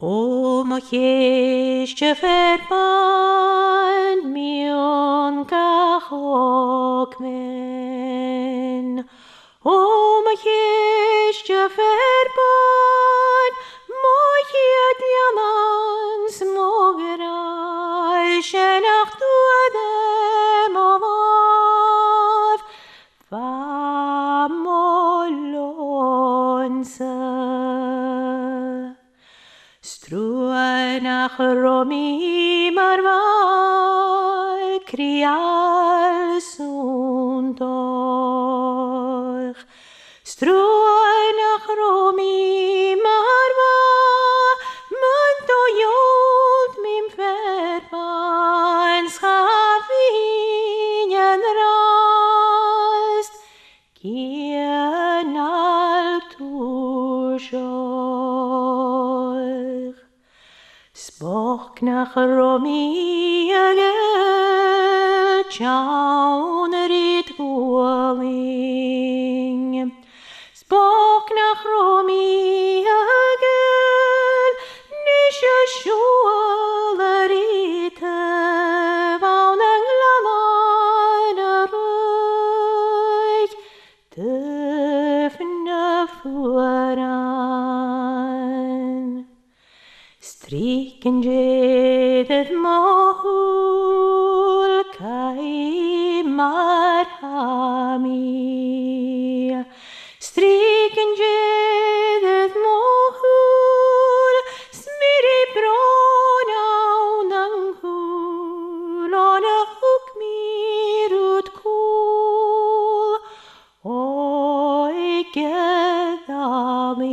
O my cheiste verban mion gachog men. O my cheiste verban moi dianans mogerai shenach duadem omav famolonsa. Struanach romi marva krial sundoch. Struanach romi marva munto jolt mim verban schavinen rast kienal tujoch. Spoch nach romi agel chaun rit gualing. Spoch nach romi agel nische schualerite vaunang lalana ruig döfne fuaran. Striken jedet mohul kai marhami. Striken jedet mohul smiri brona unanghul on a hook mirut cool. Oi gedaling.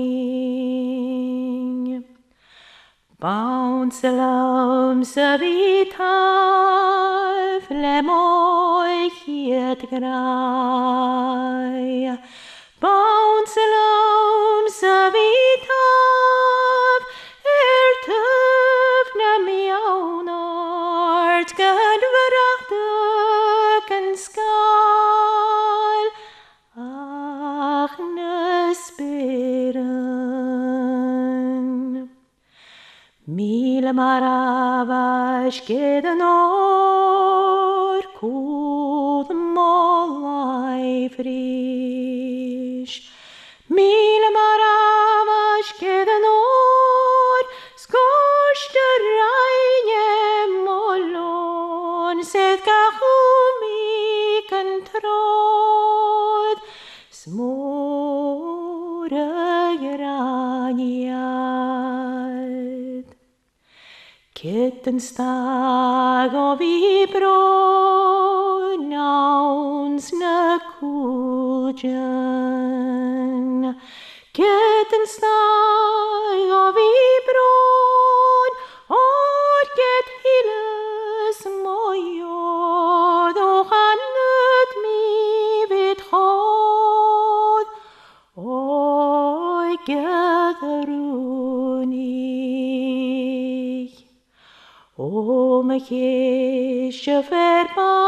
Bounce along savitav lemoy hiet grai. Bounce along savitav tøvna miaunart gad verachtig en skal. Ach nesperen. Mile maravash gedenor kud molai frisch. Mile maravash gedenor skorste reine mollon set gachumi kontrod smore graniat. Kittenstag og vi brå nauns na kuljen. Kittenstag og vi brå orket hilles mojod og hannet mi vid hod. Oi gederuni. O my cheiste verban